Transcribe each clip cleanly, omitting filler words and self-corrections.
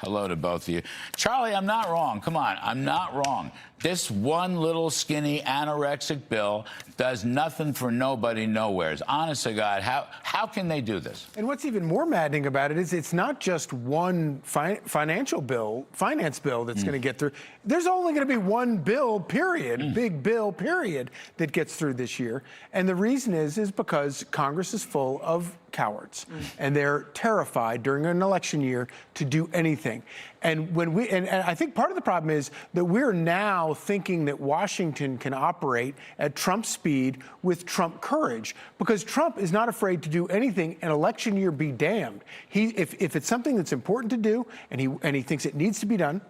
Hello to both of you. Charlie, I'm not wrong. Come on, I'm not wrong. This one little skinny anorexic bill does nothing for nobody nowheres. Honest to God, how can they do this? And what's even more maddening about it is it's not just one finance bill that's going to get through. There's only going to be one bill, period, big bill, period, that gets through this year. And the reason is because Congress is full of cowards, and they're terrified during an election year to do anything. And and I think part of the problem is that we're now thinking that Washington can operate at Trump speed with Trump courage, because Trump is not afraid to do anything. An election year be damned. If it's something that's important to do, and he thinks it needs to be done,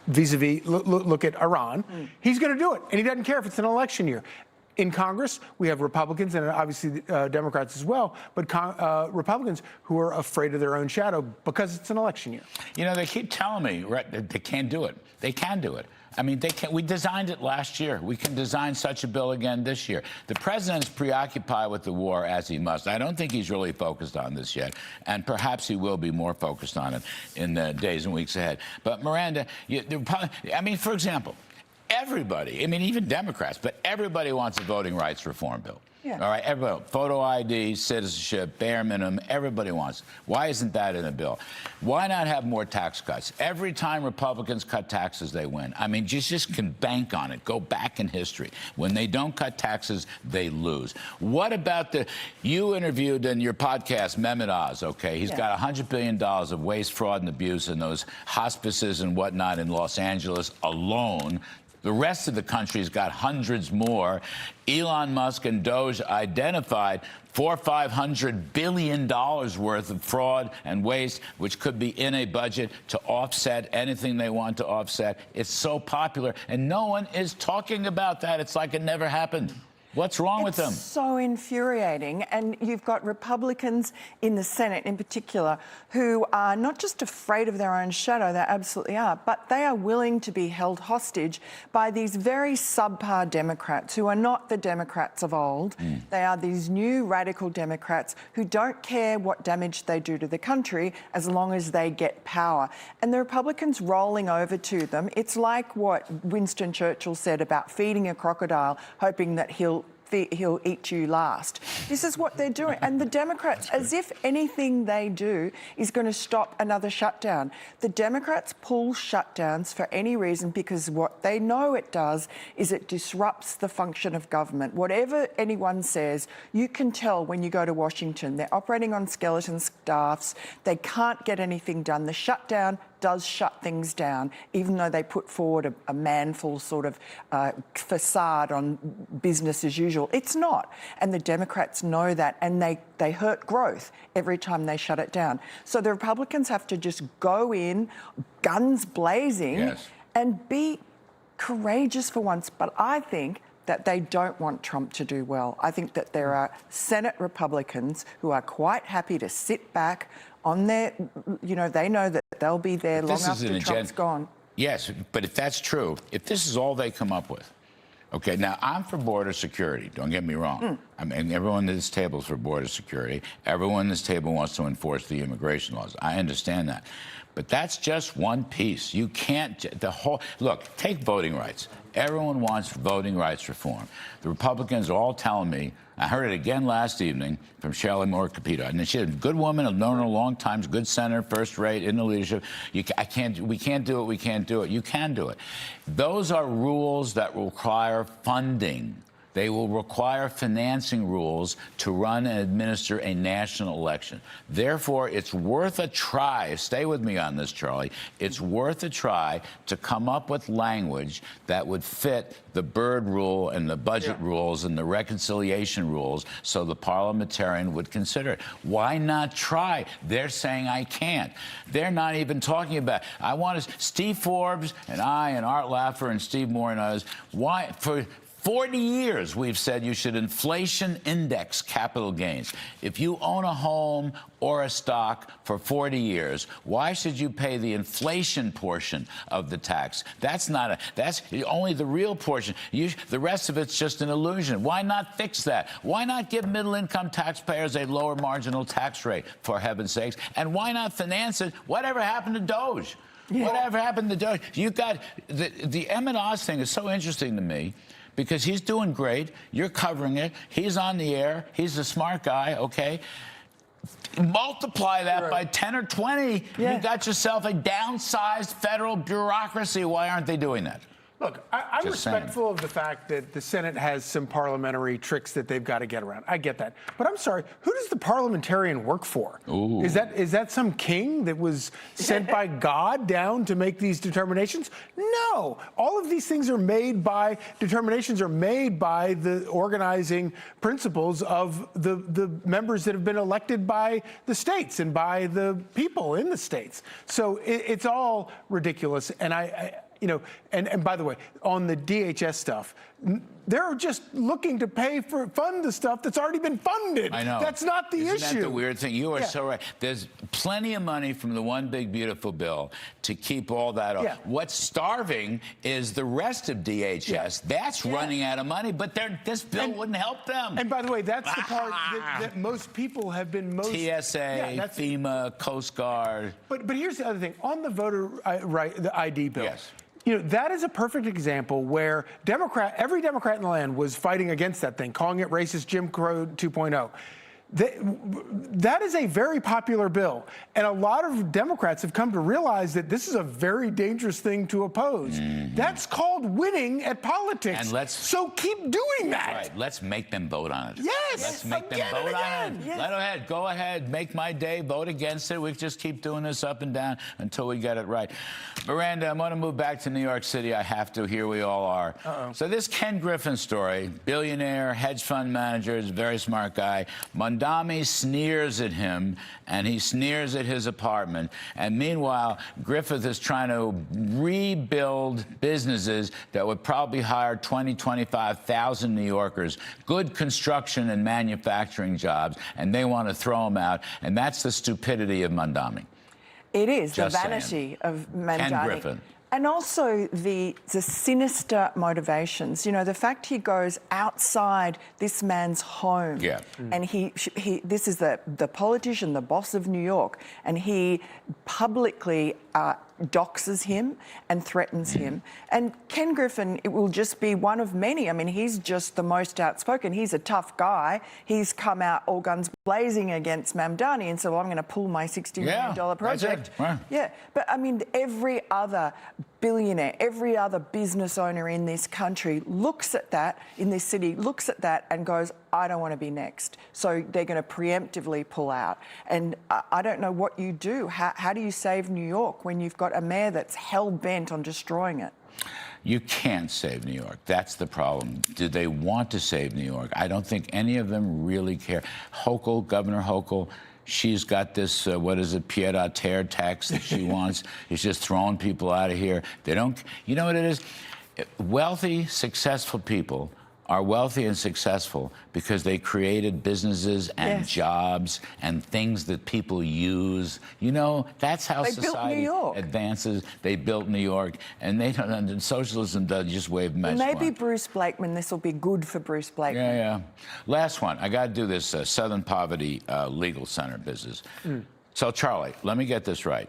vis-a-vis, look at Iran, he's going to do it, and he doesn't care if it's an election year. In Congress, we have Republicans and obviously Democrats as well, but Republicans who are afraid of their own shadow because it's an election year. You know, they keep telling me, right, that they can't do it. They can do it. I mean, they can. We designed it last year. We can design such a bill again this year. The president's preoccupied with the war, as he must. I don't think he's really focused on this yet, and perhaps he will be more focused on it in the days and weeks ahead. But Miranda, I mean, for example, everybody, I mean, even Democrats, but everybody wants a voting rights reform bill. Yeah. All right, everybody, photo ID, citizenship, bare minimum, everybody wants it. Why isn't that in a bill? Why not have more tax cuts? Every time Republicans cut taxes, they win. I mean, just can bank on it. Go back in history. When they don't cut taxes, they lose. What about you interviewed in your podcast, Mehmet Oz, okay? He's got $100 billion of waste, fraud, and abuse in those hospices and whatnot in Los Angeles alone. The rest of the country's got hundreds more. Elon Musk and Doge identified $500 billion worth of fraud and waste, which could be in a budget to offset anything they want to offset. It's so popular, and no one is talking about that. It's like it never happened. What's wrong with them? It's so infuriating. And you've got Republicans in the Senate in particular who are not just afraid of their own shadow, they absolutely are, but they are willing to be held hostage by these very subpar Democrats who are not the Democrats of old. They are these new radical Democrats who don't care what damage they do to the country as long as they get power. And the Republicans rolling over to them, it's like what Winston Churchill said about feeding a crocodile, hoping that he'll eat you last. This is what they're doing. And the Democrats, as if anything they do is going to stop another shutdown. The Democrats pull shutdowns for any reason because what they know it does is it disrupts the function of government. Whatever anyone says, you can tell when you go to Washington. They're operating on skeleton staffs. They can't get anything done. The shutdown does shut things down, even though they put forward a manful sort of facade on business as usual. It's not. And the Democrats know that, and they hurt growth every time they shut it down. So the Republicans have to just go in, guns blazing, and be courageous for once. But I think that they don't want Trump to do well. I think that there are Senate Republicans who are quite happy to sit back on their, you know, they know that they'll be there long after Trump's gone. Yes, but if that's true, if this is all they come up with, okay, now I'm for border security, don't get me wrong. I mean, everyone at this table is for border security. Everyone at this table wants to enforce the immigration laws. I understand that. But that's just one piece. You can't, look, take voting rights. Everyone wants voting rights reform. The Republicans are all telling me, I heard it again last evening from Shelley Moore Capito, and she's a good woman, I've known her a long time, good senator, first rate in the leadership. We can't do it, we can't do it. You can do it. Those are rules that require funding. They will require financing rules to run and administer a national election. Therefore, it's worth a try. Stay with me on this, Charlie. It's worth a try to come up with language that would fit the Byrd rule and the budget rules and the reconciliation rules so the parliamentarian would consider it. Why not try? They're saying I can't. They're not even talking about it. I want to, Steve Forbes and I and Art Laffer and Steve Moore and others, why, for 40 years, we've said you should inflation index capital gains. If you own a home or a stock for 40 years, why should you pay the inflation portion of the tax? That's only the real portion. The rest of it's just an illusion. Why not fix that? Why not give middle-income taxpayers a lower marginal tax rate, for heaven's sakes? And why not finance it? Whatever happened to Doge? Yeah. Whatever happened to Doge? You got the Emmett Oz thing is so interesting to me, because he's doing great. You're covering it. He's on the air. He's a smart guy, okay? Multiply that by 10 or 20, you got yourself a downsized federal bureaucracy. Why aren't they doing that? Look, I'm respectful of the fact that the Senate has some parliamentary tricks that they've got to get around. I get that. But I'm sorry, who does the parliamentarian work for? Ooh. Is that some king that was sent by God down to make these determinations? No. All of these things are made by, determinations are made by the organizing principles of the members that have been elected by the states and by the people in the states. So it's all ridiculous. And and by the way, on the DHS stuff, they're just looking to fund the stuff that's already been funded. I know. That's not the issue. Isn't that the weird thing? You are so right. There's plenty of money from the one big beautiful bill to keep all that up. Yeah. What's starving is the rest of DHS. Yeah. That's running out of money, but this bill wouldn't help them. And by the way, that's the part that most people have been most... TSA, FEMA, Coast Guard. But here's the other thing. On the voter the ID bill. Yes. That is a perfect example where every Democrat in the land was fighting against that thing, calling it racist Jim Crow 2.0. That is a very popular bill. And a lot of Democrats have come to realize that this is a very dangerous thing to oppose. Mm-hmm. That's called winning at politics. And so keep doing that. Right. Let's make them vote on it. Yes. Let's make them vote on it. Yes. Let them ahead. Go ahead. Make my day. Vote against it. We just keep doing this up and down until we get it right. Miranda, I'm going to move back to New York City. I have to. Here we all are. Uh-oh. So this Ken Griffin story, billionaire, hedge fund manager, is a very smart guy. Mondami sneers at him, and he sneers at his apartment. And meanwhile, Griffith is trying to rebuild businesses that would probably hire 25,000 New Yorkers, good construction and manufacturing jobs, and they want to throw them out. And that's the stupidity of Mondami. It is Just the vanity of Mandani. Ken Griffin. And also the sinister motivations. The fact he goes outside this man's home, and this is the politician, the boss of New York, and he publicly doxes him and threatens him. And Ken Griffin, it will just be one of many. I mean, he's just the most outspoken. He's a tough guy. He's come out all guns blazing against Mamdani and said, well, I'm going to pull my $60 million project. Wow. Yeah, but I mean, every other billionaire, every other business owner in this country looks at that, in this city, looks at that and goes, I don't want to be next. So they're going to preemptively pull out. And I don't know what you do. How do you save New York when you've got a mayor that's hell-bent on destroying it? You can't save New York. That's the problem. Do they want to save New York? I don't think any of them really care. Hochul, Governor Hochul, she's got this, what is it, pied-à-terre tax that she wants. It's just throwing people out of here. They don't, you know what it is? Wealthy, successful people are wealthy and successful because they created businesses and jobs and things that people use. That's how society advances. They built New York, and they don't. And socialism does just wave magic. Maybe Bruce Blakeman. This will be good for Bruce Blakeman. Yeah. Last one. I got to do this Southern Poverty Legal Center business. So, Charlie, let me get this right.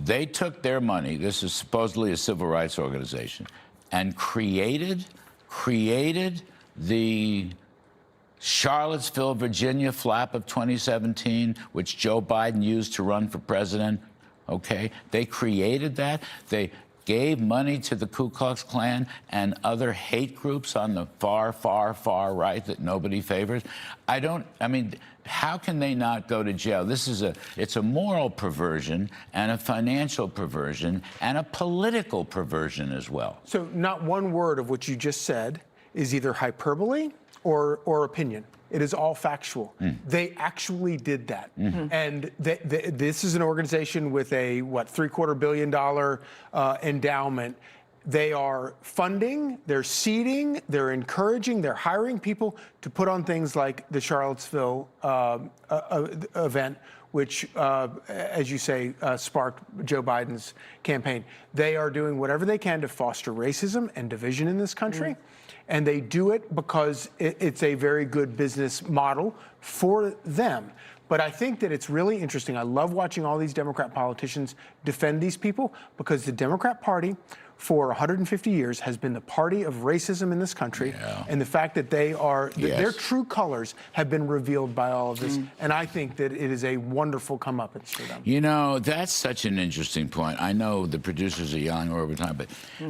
They took their money. This is supposedly a civil rights organization, and created the Charlottesville, Virginia flap of 2017, which Joe Biden used to run for president. Okay, they created that. They gave money to the Ku Klux Klan and other hate groups on the far, far, far right that nobody favors. I mean, how can they not go to jail? It's a moral perversion and a financial perversion and a political perversion as well. So not one word of what you just said is either hyperbole or opinion. It is all factual. They actually did that. And this is an organization with a, $750 million endowment. They are funding, they're seeding, they're encouraging, they're hiring people to put on things like the Charlottesville event, which, as you say, sparked Joe Biden's campaign. They are doing whatever they can to foster racism and division in this country. And they do it because it's a very good business model for them. But I think that it's really interesting. I love watching all these Democrat politicians defend these people, because the Democrat Party for 150 years has been the party of racism in this country. Yeah. And the fact that they are, Yes. their true colors have been revealed by all of this. And I think that it is a wonderful comeuppance for them. You know, that's such an interesting point. I know the producers are yelling over time, but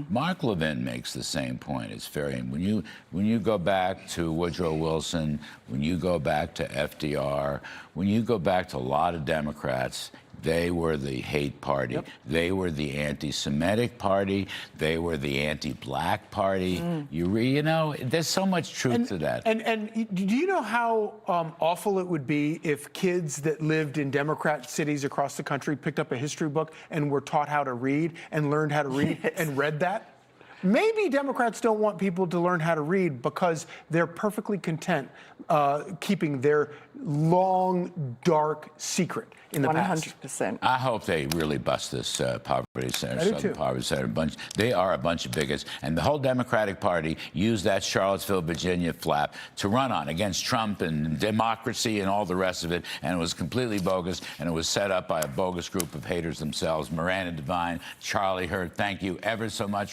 Mark Levin makes the same point. It's very, when you go back to Woodrow Wilson, when you go back to FDR, when you go back to a lot of Democrats, they were the hate party. Yep. They were the anti-Semitic party. They were the anti-black party. You know, there's so much truth to that. And do you know how awful it would be if kids that lived in Democrat cities across the country picked up a history book and were taught how to read and learned how to read and read that? Maybe Democrats don't want people to learn how to read because they're perfectly content keeping their long, dark secret in the past. 100%. I hope they really bust this poverty center, I do Southern too. Poverty Center. They are a bunch of bigots, and the whole Democratic Party used that Charlottesville, Virginia flap to run on against Trump and democracy and all the rest of it, and it was completely bogus, and it was set up by a bogus group of haters themselves. Miranda Devine, Charlie Hurt, thank you ever so much.